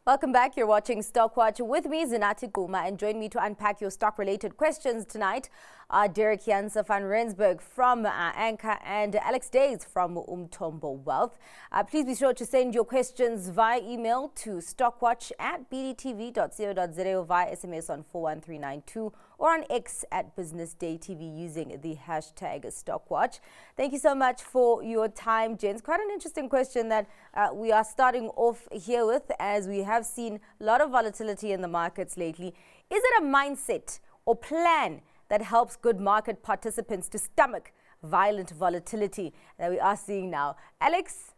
Welcome back. You're watching Stock Watch with me, Zinati Guma, and join me to unpack your stock-related questions tonight. Deryck Janse van Rensburg from Anchor and Alex Duys from Umthombo Wealth. Please be sure to send your questions via email to stockwatch@bdtv.co.za or via SMS on 41392 or on X @BusinessDayTV using the hashtag StockWatch. Thank you so much for your time, gents. Quite an interesting question that we are starting off here with, as we have seen a lot of volatility in the markets lately. Is it a mindset or plan that helps good market participants to stomach violent volatility that we are seeing now? Alex?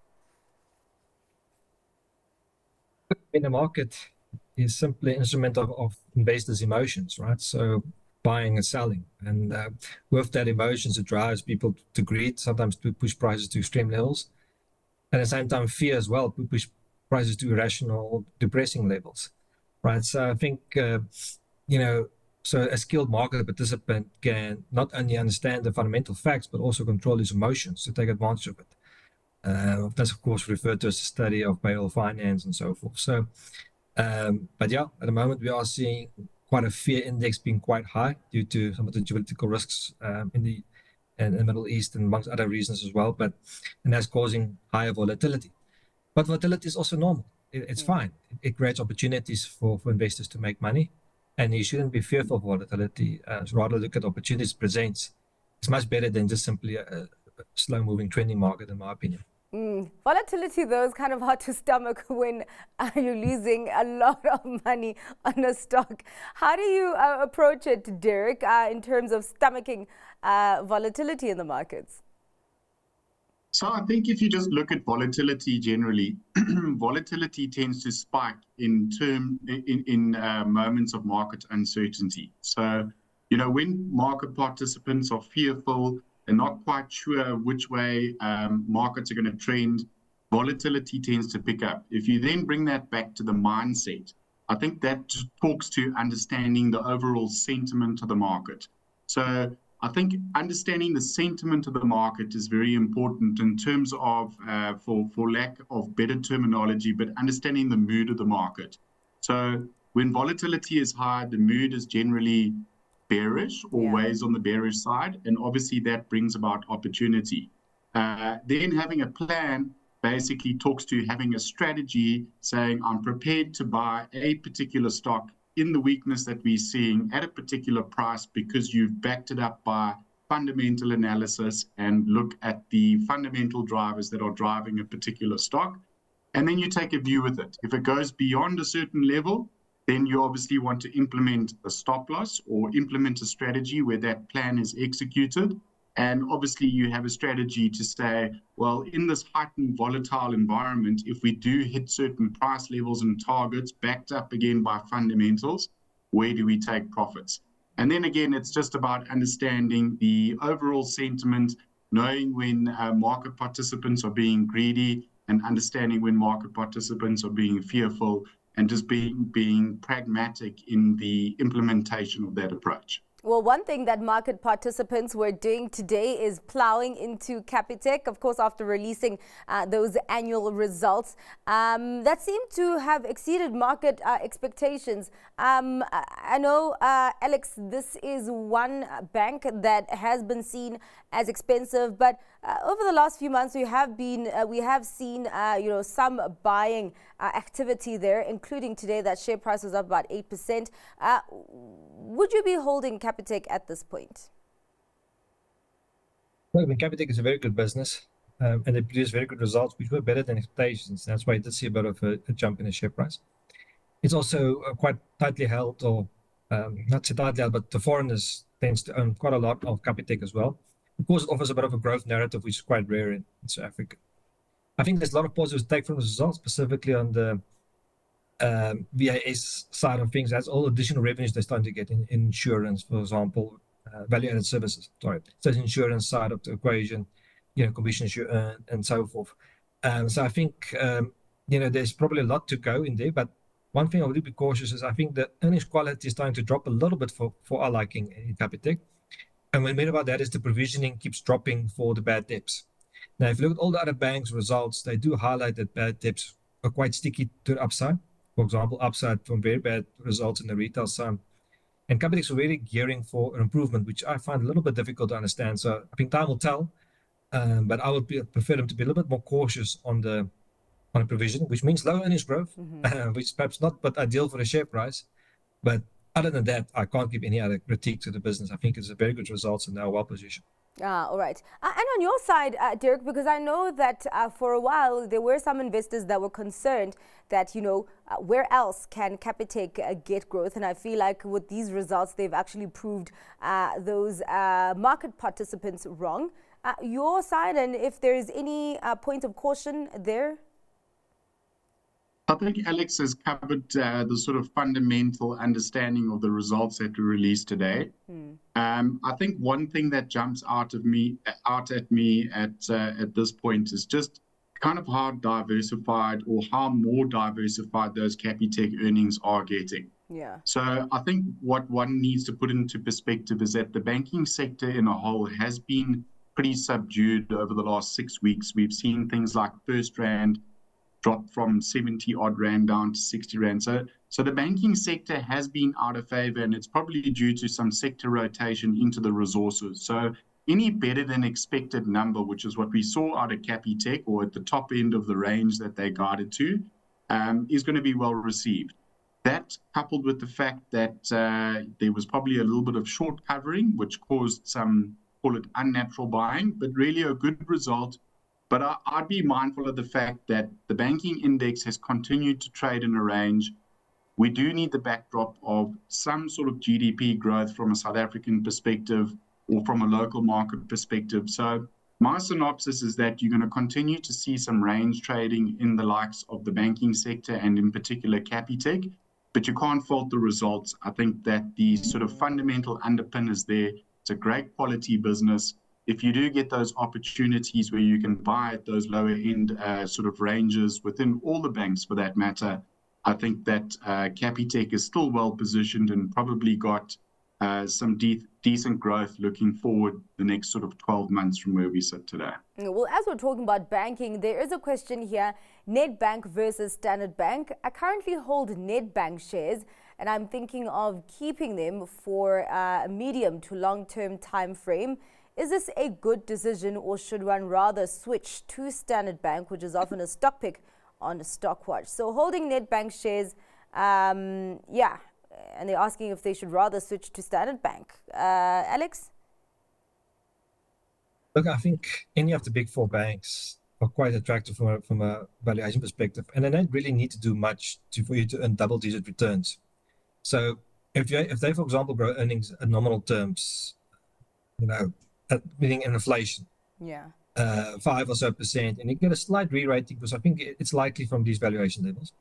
In the market is simply an instrument of investors' emotions, right? So buying and selling. And with that emotions, it drives people to greed, sometimes to push prices to extreme levels. And at the same time, fear as well, to push prices to irrational, depressing levels, right? So I think, so a skilled market participant can not only understand the fundamental facts, but also control his emotions to take advantage of it. That's, of course, referred to as a study of behavioral finance and so forth. So, but yeah, at the moment, we are seeing quite a fear index being quite high due to some of the geopolitical risks in the Middle East and amongst other reasons as well. And that's causing higher volatility. But volatility is also normal. It's fine. It creates opportunities for investors to make money. And you shouldn't be fearful of volatility. Rather look at opportunities it presents. It's much better than just simply a slow-moving trending market, in my opinion. Volatility, though, is kind of hard to stomach when you're losing a lot of money on a stock. How do you approach it, Deryck, in terms of stomaching volatility in the markets? So I think if you just look at volatility generally, volatility tends to spike in moments of market uncertainty. So, when market participants are fearful and not quite sure which way markets are going to trend, volatility tends to pick up. If you then bring that back to the mindset, I think that talks to understanding the overall sentiment of the market. So I think understanding the sentiment of the market is very important in terms of, for lack of better terminology, but understanding the mood of the market. So when volatility is high, the mood is generally bearish or weighs on the bearish side, and obviously that brings about opportunity. Then having a plan basically talks to having a strategy saying, I'm prepared to buy a particular stock in the weakness that we're seeing at a particular price because you've backed it up by fundamental analysis and look at the fundamental drivers that are driving a particular stock. And then you take a view with it. If it goes beyond a certain level, then you obviously want to implement a stop loss or implement a strategy where that plan is executed. And obviously you have a strategy to say, well, in this heightened volatile environment, if we do hit certain price levels and targets backed up again by fundamentals, where do we take profits? And then again, it's just about understanding the overall sentiment, knowing when market participants are being greedy and understanding when market participants are being fearful, and just being pragmatic in the implementation of that approach. Well, one thing that market participants were doing today is plowing into Capitec, of course, after releasing those annual results that seem to have exceeded market expectations. I know, Alex, this is one bank that has been seen as expensive, but over the last few months, we have seen some buying activity there, including today that share price was up about 8%. Would you be holding Capitec at this point? Well, I mean, Capitec is a very good business, and they produce very good results, which were better than expectations. That's why you did see a bit of a jump in the share price. It's also quite tightly held, or not so tightly held, but the foreigners tends to own quite a lot of Capitec as well. Of course, it offers a bit of a growth narrative, which is quite rare in South Africa. I think there's a lot of positives to take from the results, specifically on the VAS side of things. That's all additional revenues they're starting to get in insurance, for example, value-added services. Sorry, so the insurance side of the equation, commissions you earn and so forth. So I think there's probably a lot to go in there, but one thing I would be cautious is I think the earnings quality is starting to drop a little bit for our liking in Capitec. And what I mean about that is the provisioning keeps dropping for the bad debts. Now, if you look at all the other banks' results, they do highlight that bad debts are quite sticky to the upside. For example, upside from very bad results in the retail side. And Capitec is really gearing for an improvement, which I find a little bit difficult to understand. So I think time will tell, but I would prefer them to be a little bit more cautious on the provision, which means low earnings growth, which is perhaps not but ideal for the share price. But other than that, I can't give any other critique to the business. I think it's a very good results and they're well positioned. All right. And on your side, Deryck, because I know that for a while there were some investors that were concerned that, you know, where else can Capitec get growth? And I feel like with these results, they've actually proved those market participants wrong. Your side, and if there is any point of caution there? I think Alex has covered the sort of fundamental understanding of the results that we released today. I think one thing that jumps out at me at this point is just kind of how diversified or how more diversified those Capitec earnings are getting. Yeah. So I think what one needs to put into perspective is that the banking sector in a whole has been pretty subdued over the last 6 weeks. We've seen things like FirstRand drop from 70 odd rand down to 60 rand. So the banking sector has been out of favor, and it's probably due to some sector rotation into the resources. So any better than expected number, which is what we saw out of Capitec, or at the top end of the range that they guided to, is going to be well received. That, coupled with the fact that there was probably a little bit of short covering, which caused some, call it unnatural buying, but really a good result. But I'd be mindful of the fact that the banking index has continued to trade in a range. We do need the backdrop of some sort of GDP growth from a South African perspective or from a local market perspective. So my synopsis is that you're going to continue to see some range trading in the likes of the banking sector and in particular Capitec, but you can't fault the results. I think that the sort of fundamental underpin is there. It's a great quality business. If you do get those opportunities where you can buy at those lower end sort of ranges within all the banks for that matter, I think that Capitec is still well positioned and probably got some decent growth looking forward the next sort of 12 months from where we sit today. Well, as we're talking about banking, there is a question here, Nedbank versus Standard Bank. I currently hold Nedbank shares, and I'm thinking of keeping them for a medium to long-term time frame. Is this a good decision, or should one rather switch to Standard Bank, which is often a stock pick on a stock watch? So holding Nedbank shares, yeah, and they're asking if they should rather switch to Standard Bank. Alex? Look, I think any of the big four banks are quite attractive from a valuation perspective, and they don't really need to do much for you to earn double-digit returns. So if they, for example, grow earnings in nominal terms, you know, meaning inflation, 5 or so %, and you get a slight re-rating, because I think it's likely from these valuation levels,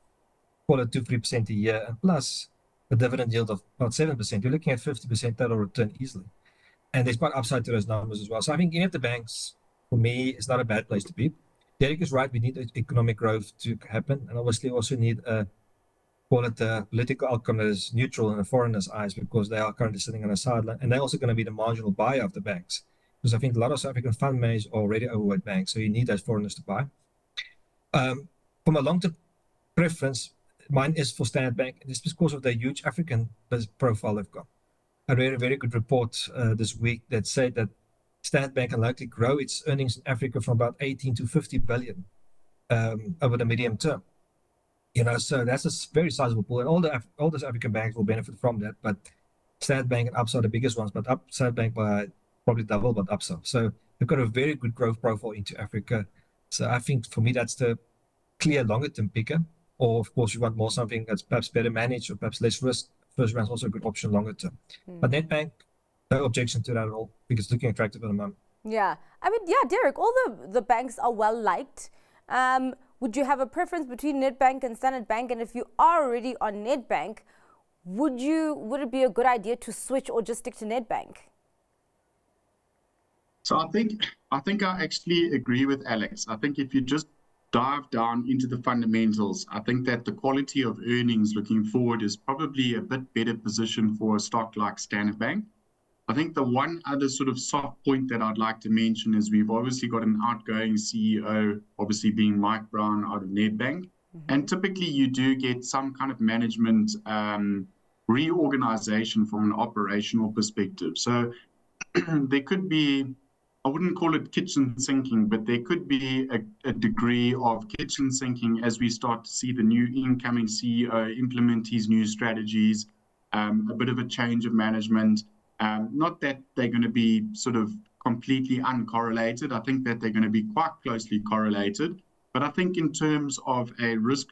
call it 2-3% a year, and plus a dividend yield of about 7%. You're looking at 50% total return easily, and there's quite upside to those numbers as well. So I think any of the banks, for me, is not a bad place to be. Deryck is right. We need economic growth to happen, and obviously also need call it a political outcome that is neutral in the foreigners' eyes, because they are currently sitting on the sideline, and they're also going to be the marginal buyer of the banks. Because I think a lot of South African fund managers are already overweight banks, so you need those foreigners to buy. From a long-term preference, mine is for Standard Bank. It's because of the huge African profile they've got. I read a very good report this week that said that Standard Bank can likely grow its earnings in Africa from about 18 to 50 billion over the medium term. You know, so that's a very sizable pool, and all those African banks will benefit from that. But Standard Bank and Absa are the biggest ones, but Standard Bank by probably double, but Absa. So they've got a very good growth profile into Africa. So I think for me, that's the clear longer-term picker. Or of course, you want more something that's perhaps better managed or perhaps less risk. FirstRand is also a good option longer term. But Nedbank, no objection to that at all, because it's looking attractive at the moment. Yeah, I mean, yeah, Deryck, all the banks are well liked. Would you have a preference between Nedbank and Standard Bank? And if you are already on Nedbank, would it be a good idea to switch or just stick to Nedbank? So I think I actually agree with Alex. I think if you just dive down into the fundamentals, I think that the quality of earnings looking forward is probably a bit better position for a stock like Standard Bank. I think the one other sort of soft point that I'd like to mention is we've obviously got an outgoing CEO, obviously being Mike Brown out of Nedbank. And typically you do get some kind of management reorganization from an operational perspective. So there could be, I wouldn't call it kitchen sinking, but there could be a degree of kitchen sinking as we start to see the new incoming CEO implement his new strategies, a bit of a change of management. Not that they're going to be sort of completely uncorrelated. I think that they're going to be quite closely correlated. But I think in terms of a risk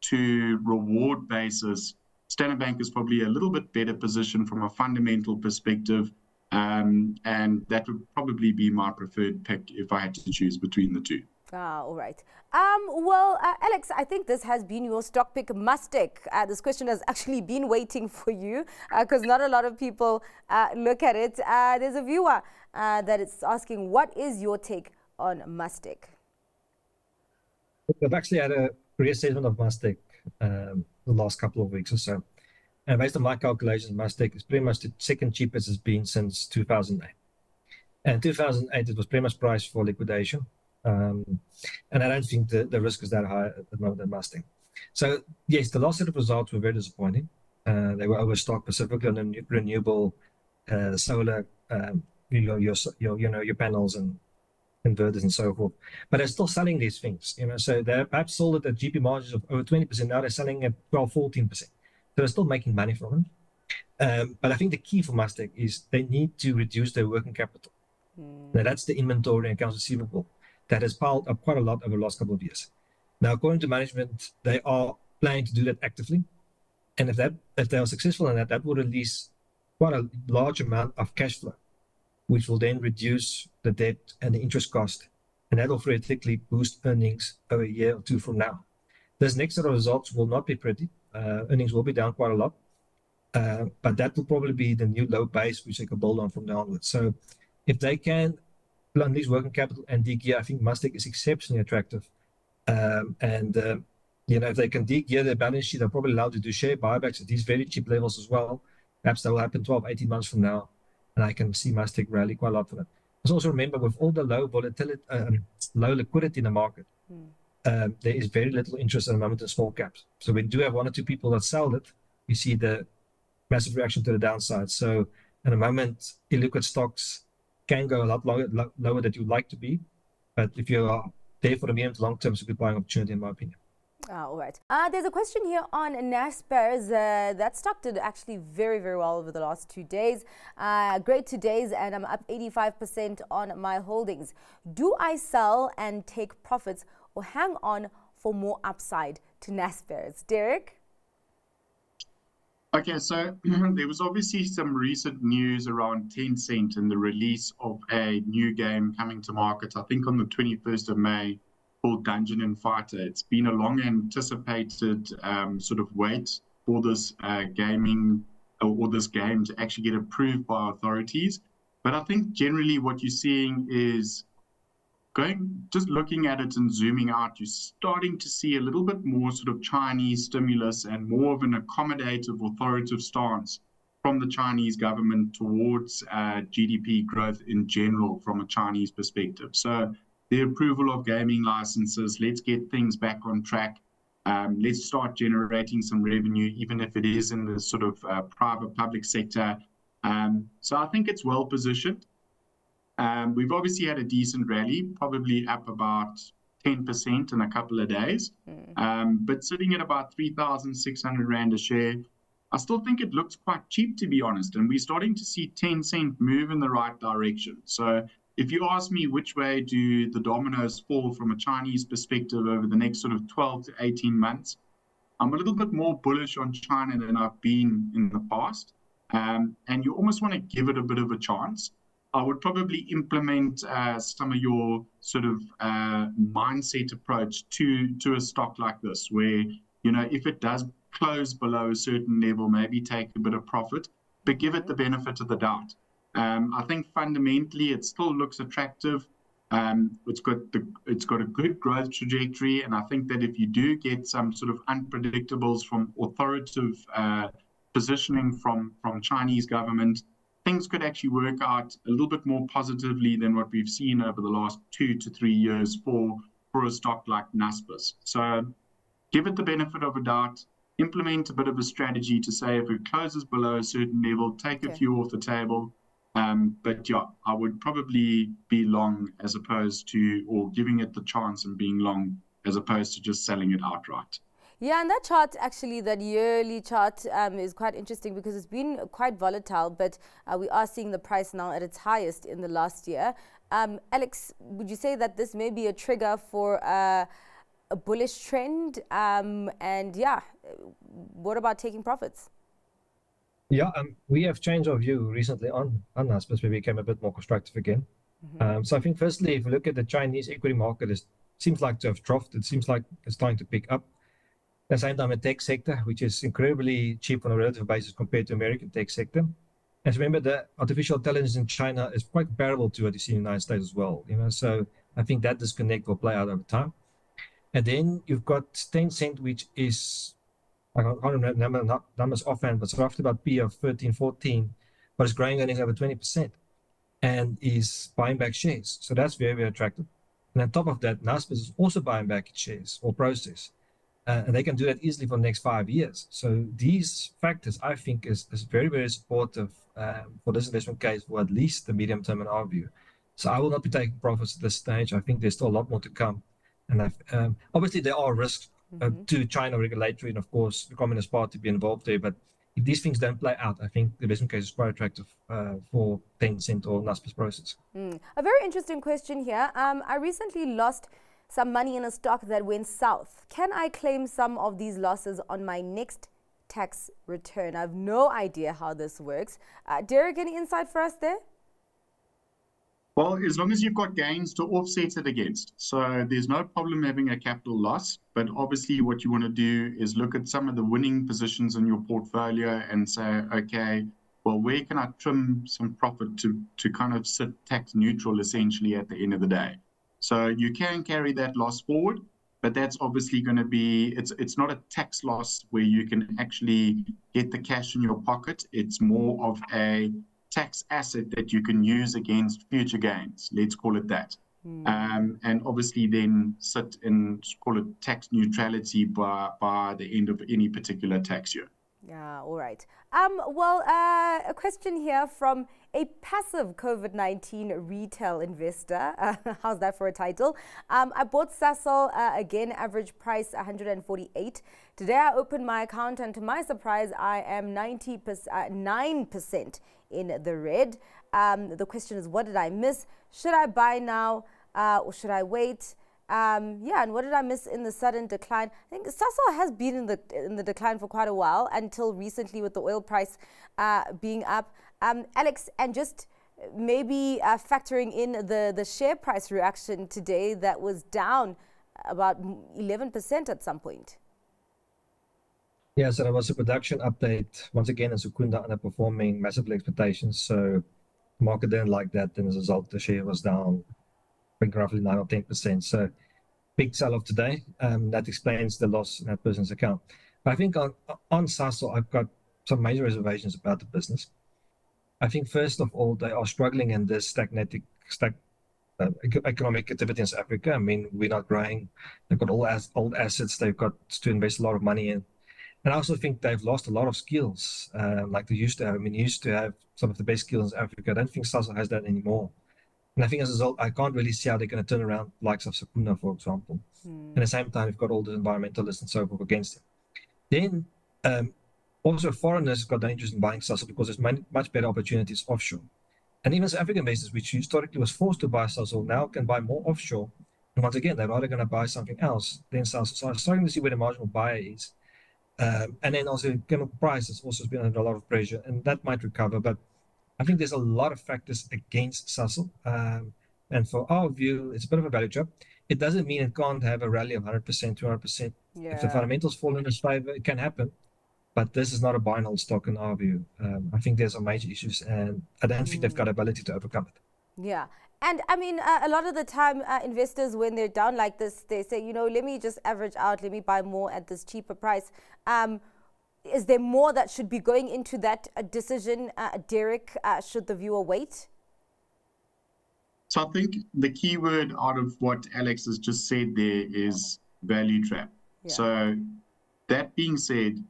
to reward basis, Standard Bank is probably a little bit better positioned from a fundamental perspective. And that would probably be my preferred pick if I had to choose between the two. All right. Well, Alex, I think this has been your stock pick, Mustek. This question has actually been waiting for you because not a lot of people look at it. There's a viewer that is asking, what is your take on Mustek? I've actually had a reassessment of Mustek the last couple of weeks or so. And based on my calculations, Mustek is pretty much the second cheapest it's been since 2008. And 2008, it was pretty much priced for liquidation. And I don't think the risk is that high at the moment in Mustek. So, yes, the last set of results were very disappointing. They were overstocked, specifically on the renewable solar, your panels and inverters and so forth. But they're still selling these things, so they perhaps sold it at GP margins of over 20%. Now they're selling at 12, 14%. So they're still making money from them. But I think the key for Mustek is they need to reduce their working capital. Now that's the inventory and accounts receivable that has piled up quite a lot over the last couple of years. Now, according to management, they are planning to do that actively. And if they are successful in that, that will release quite a large amount of cash flow, which will then reduce the debt and the interest cost. And that will theoretically boost earnings over a year or two from now. This next set of results will not be pretty. Earnings will be down quite a lot. But that will probably be the new low base, which they can build on from now onwards. So if they can unleash working capital and de-gear, I think Mustek is exceptionally attractive. If they can de-gear their balance sheet, they're probably allowed to do share buybacks at these very cheap levels as well. Perhaps that will happen 12, 18 months from now. And I can see Mustek rally quite a lot for that. Let's also remember, with all the low volatility, low liquidity in the market, there is very little interest at the moment in small caps. So we do have one or two people that sell it. You see the massive reaction to the downside. So at the moment, illiquid stocks can go a lot lower than you'd like to be. But if you are there for the medium to long term, it's a good buying opportunity, in my opinion. All right. There's a question here on Naspers. That stock did actually very, very well over the last 2 days. Great 2 days, and I'm up 85% on my holdings. Do I sell and take profits or hang on for more upside to Naspers? Deryck? Okay, so there was obviously some recent news around Tencent and the release of a new game coming to market, I think on the 21st of May, called Dungeon and Fighter. It's been a long anticipated sort of wait for this gaming or this game to actually get approved by authorities. But I think generally what you're seeing is just looking at it and zooming out, you're starting to see a little bit more sort of Chinese stimulus and more of an accommodative, authoritative stance from the Chinese government towards GDP growth in general from a Chinese perspective. So the approval of gaming licenses, let's get things back on track. Let's start generating some revenue, even if it is in the sort of private public sector. So I think it's well positioned. We've obviously had a decent rally, probably up about 10% in a couple of days, but sitting at about 3,600 Rand a share. I still think it looks quite cheap, to be honest, and we're starting to see Tencent move in the right direction. So if you ask me which way do the dominoes fall from a Chinese perspective over the next sort of 12 to 18 months, I'm a little bit more bullish on China than I've been in the past. And you almost want to give it a bit of a chance. I would probably implement some of your sort of mindset approach to a stock like this, where, if it does close below a certain level, maybe take a bit of profit, but give it the benefit of the doubt. I think fundamentally it still looks attractive. It's got a good growth trajectory, and I think that if you do get some sort of unpredictables from authoritative positioning from Chinese government, things could actually work out a little bit more positively than what we've seen over the last 2 to 3 years for a stock like Naspers. So give it the benefit of a doubt, implement a bit of a strategy to say if it closes below a certain level, take a few off the table. But yeah, I would probably be long as opposed to, or giving it the chance and being long as opposed to just selling it outright. Yeah, and that chart, actually, that yearly chart is quite interesting because it's been quite volatile, but we are seeing the price now at its highest in the last year. Alex, would you say that this may be a trigger for a bullish trend? And yeah, what about taking profits? Yeah, we have changed our view recently on Naspers. We became a bit more constructive again. So I think firstly, if you look at the Chinese equity market, it seems like to have troughed. It seems like it's starting to pick up. At the same time, the tech sector, which is incredibly cheap on a relative basis compared to American tech sector. And remember, the artificial intelligence in China is quite comparable to what you see in the United States as well. So I think that disconnect will play out over time. And then you've got Tencent, which is, I can't remember numbers offhand, but it's roughly about P of 13, 14, but it's growing earnings over 20% and is buying back shares. So that's very, very attractive. And on top of that, Naspers is also buying back its shares or process. And they can do that easily for the next 5 years. So these factors, I think, is very, very supportive for this investment case for at least the medium term in our view. So I will not be taking profits at this stage. I think there's still a lot more to come. And obviously, there are risks to China regulatory and, of course, the Communist Party be involved there. But if these things don't play out, I think the investment case is quite attractive for Tencent or Naspers process. A very interesting question here. I recently lost some money in a stock that went south. Can I claim some of these losses on my next tax return? I have no idea how this works. Deryck, any insight for us there? Well, as long as you've got gains to offset it against. So there's no problem having a capital loss, but obviously what you want to do is look at some of the winning positions in your portfolio and say, okay, well, where can I trim some profit to kind of sit tax neutral essentially at the end of the day? So you can carry that loss forward, but that's obviously going to be, it's not a tax loss where you can actually get the cash in your pocket. It's more of a tax asset that you can use against future gains. Let's call it that. And obviously then sit in, call it tax neutrality by the end of any particular tax year. Yeah, all right. Well, a question here from a passive COVID-19 retail investor. How's that for a title? I bought Sasol, again, average price 148. Today I opened my account and to my surprise, I am 9% in the red. The question is, what did I miss? Should I buy now or should I wait? Yeah, and what did I miss in the sudden decline? I think Sasol has been in the decline for quite a while until recently with the oil price being up. Alex, and just maybe factoring in the share price reaction today that was down about 11% at some point. Yeah, so there was a production update. Once again, in Secunda underperforming massively expectations. So the market didn't like that. And as a result, the share was down, I think, roughly 9 or 10%. So big sell-off today. That explains the loss in that business account. But I think on Sasol, I've got some major reservations about the business. I think, first of all, they are struggling in this economic activity in South Africa. I mean, we're not growing. They've got all old assets they've got to invest a lot of money in. And I also think they've lost a lot of skills like they used to have. I mean, they used to have some of the best skills in Africa. I don't think Sasol has that anymore. And I think as a result, I can't really see how they're going to turn around the likes of Secunda, for example. At the same time, you've got all the environmentalists and so forth against them. Then also foreigners got an interest in buying Sasol because there's much better opportunities offshore. And even South African investors, which historically was forced to buy Sasol, now can buy more offshore. And once again, they're rather going to buy something else than Sasol. So I'm starting to see where the marginal buyer is. And then also chemical prices also been under a lot of pressure, and that might recover. But I think there's a lot of factors against Sasol. And for our view, it's a bit of a value trap. It doesn't mean it can't have a rally of 100%, 200%. Yeah. If the fundamentals fall in its favor, it can happen. But this is not a buy and hold stock in our view. I think there's some major issues, and I don't think they've got the ability to overcome it. Yeah. And I mean, a lot of the time, investors, when they're down like this, they say, you know, let me just average out, let me buy more at this cheaper price. Is there more that should be going into that decision, Deryck? Should the viewer wait? So I think the key word out of what Alex has just said there is value trap. Yeah. So that being said,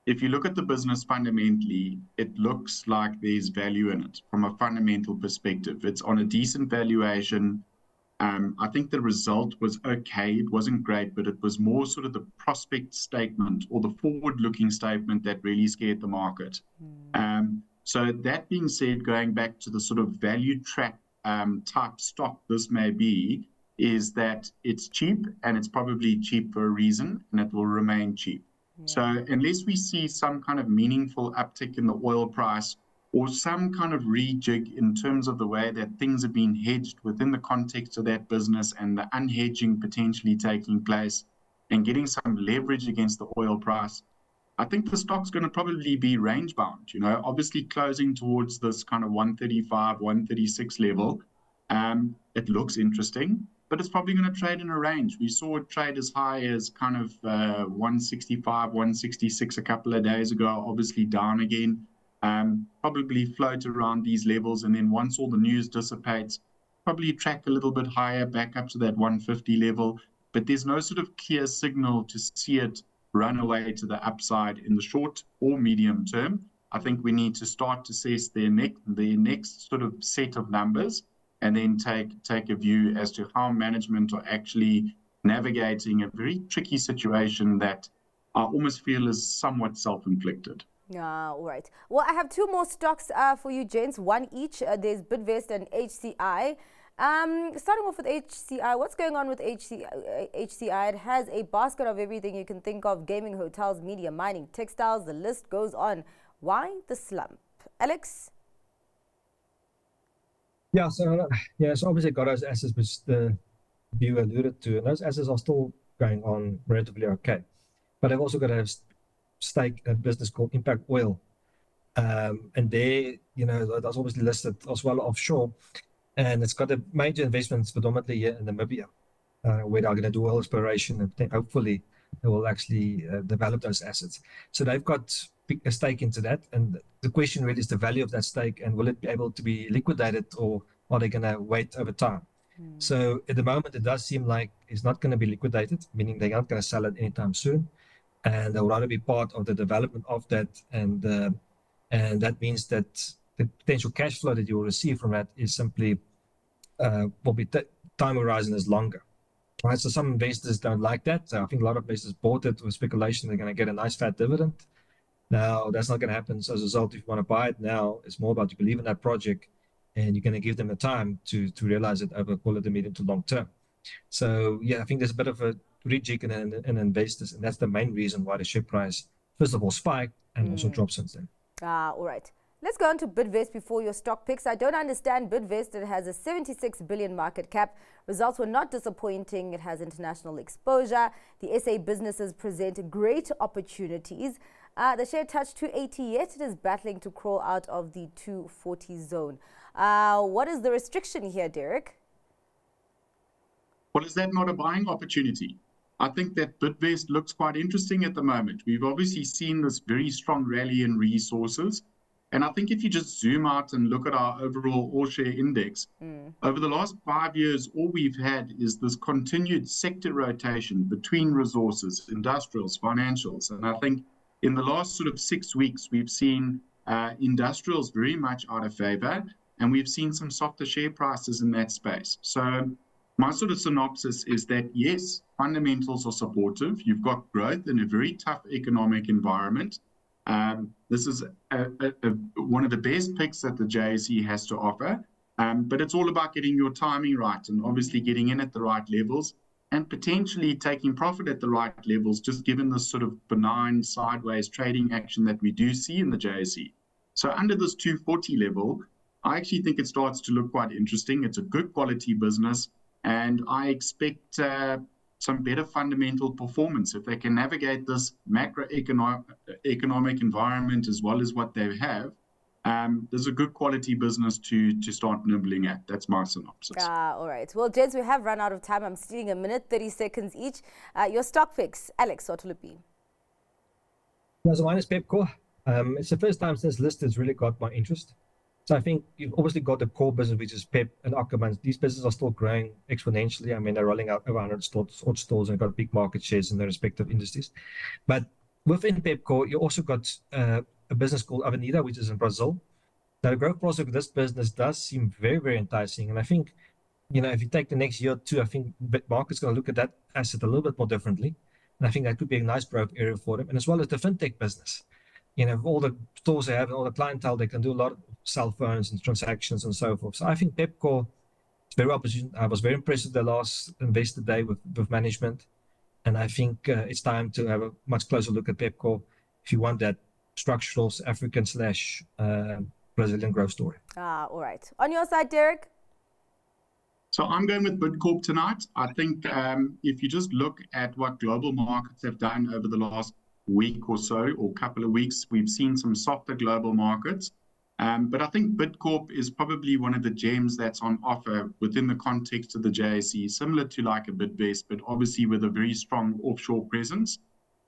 if you look at the business fundamentally, it looks like there's value in it from a fundamental perspective. It's on a decent valuation. I think the result was okay. It wasn't great, but it was more sort of the prospect statement or the forward-looking statement that really scared the market. So that being said, going back to the sort of value trap type stock this may be, is that it's cheap, and it's probably cheap for a reason, and it will remain cheap. Yeah. So unless we see some kind of meaningful uptick in the oil price or some kind of rejig in terms of the way that things have been hedged within the context of that business and the unhedging potentially taking place and getting some leverage against the oil price, I think the stock's going to probably be range bound, you know, obviously closing towards this kind of 135, 136 level. It looks interesting, but it's probably going to trade in a range. We saw it trade as high as kind of 165, 166 a couple of days ago, obviously down again, probably float around these levels. And then once all the news dissipates, probably track a little bit higher back up to that 150 level. But there's no sort of clear signal to see it run away to the upside in the short or medium term. I think we need to start to assess their next sort of set of numbers, and then take a view as to how management are actually navigating a very tricky situation that I almost feel is somewhat self-inflicted. All right. Well, I have two more stocks for you, gents, one each. There's Bidvest and HCI. Starting off with HCI, what's going on with HCI? It has a basket of everything you can think of: gaming, hotels, media, mining, textiles, the list goes on. Why the slump? Alex? Yeah, so obviously got those assets which the viewer alluded to, and those assets are still going on relatively okay. But they've also got a stake in a business called Impact Oil. And there, you know, that's obviously listed as well offshore. And it's got a major investments predominantly here in Namibia, where they're going to do oil exploration, and hopefully they will actually develop those assets. So they've got a stake into that, and the question really is the value of that stake, and will it be able to be liquidated, or are they going to wait over time? So at the moment, it does seem like it's not going to be liquidated, meaning they're not going to sell it anytime soon, and they'll rather be part of the development of that, and that means that the potential cash flow that you will receive from that is simply will be time horizon is longer. Right, so some investors don't like that. So I think a lot of investors bought it with speculation they're going to get a nice fat dividend. Now, that's not going to happen. So as a result, if you want to buy it now, it's more about you believe in that project, and you're going to give them the time to realize it over, call it the medium to long term. So, yeah, I think there's a bit of a rejig in investors, and that's the main reason why the share price, first of all, spiked and also dropped since then. All right. Let's go on to Bidvest before your stock picks. I don't understand Bidvest. It has a 76 billion market cap. Results were not disappointing. It has international exposure. The SA businesses present great opportunities. The share touched 280, yet it is battling to crawl out of the 240 zone. What is the restriction here, Deryck? Well, is that not a buying opportunity? I think that Bidvest looks quite interesting at the moment. We've obviously seen this very strong rally in resources. And I think if you just zoom out and look at our overall all-share index, over the last 5 years, all we've had is this continued sector rotation between resources, industrials, financials. And I think in the last sort of 6 weeks, we've seen industrials very much out of favor, and we've seen some softer share prices in that space. So my sort of synopsis is that, yes, fundamentals are supportive. You've got growth in a very tough economic environment. This is one of the best picks that the JSE has to offer, but it's all about getting your timing right and obviously getting in at the right levels and potentially taking profit at the right levels, just given this sort of benign sideways trading action that we do see in the JSE. So under this 240 level, I actually think it starts to look quite interesting. It's a good quality business, and I expect some better fundamental performance. If they can navigate this macroeconomic environment as well as what they have, There's a good quality business to start nibbling at. That's my synopsis. All right. Well, gents, we have run out of time. I'm stealing a minute, 30 seconds each. Your stock picks, Alex Otulupi. So mine is Pepco. It's the first time since listed it's really got my interest. So I think you've obviously got the core business, which is Pep and Ackermans. These businesses are still growing exponentially. I mean, they're rolling out over 100 stores and got big market shares in their respective industries. But within Pepco, you also got a business called Avenida, which is in Brazil. Now, the growth prospect of this business does seem very, very enticing. And I think, if you take the next year or two, I think the market's going to look at that asset a little bit more differently. And I think that could be a nice growth area for them. And as well as the fintech business. All the stores they have and all the clientele, they can do a lot of cell phones and transactions and so forth. So I think Pepco is very well positioned. I was very impressed with the last investor day with management. And I think it's time to have a much closer look at Pepco if you want that structural African/Brazilian growth story. All right. On your side, Deryck? So I'm going with Bidcorp tonight. I think if you just look at what global markets have done over the last week or so, or couple of weeks, we've seen some softer global markets. But I think Bidcorp is probably one of the gems that's on offer within the context of the JSE, similar to like a Bidvest, but obviously with a very strong offshore presence.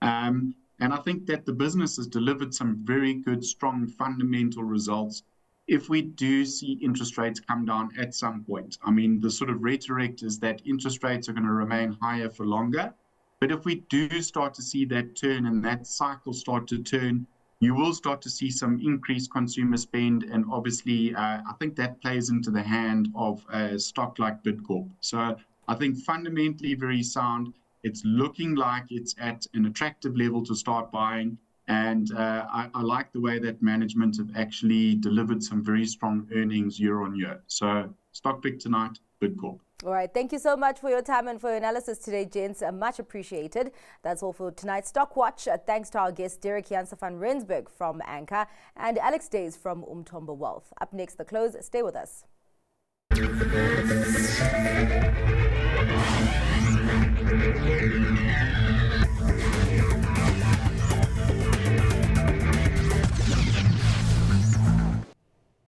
And I think that the business has delivered some very good, strong fundamental results. If we do see interest rates come down at some point, I mean, the sort of rhetoric is that interest rates are going to remain higher for longer. But if we do start to see that turn and that cycle start to turn, you will start to see some increased consumer spend. And obviously, I think that plays into the hand of a stock like Bidcorp. So I think fundamentally very sound. It's looking like it's at an attractive level to start buying. And I like the way that management have actually delivered some very strong earnings year on year. So stock pick tonight, Bidcorp. All right. Thank you so much for your time and for your analysis today, gents. Much appreciated. That's all for tonight's Stock Watch. Thanks to our guests, Deryck Janse van Rensburg from Anchor and Alex Duys from Umthombo Wealth. Up next, The Close. Stay with us.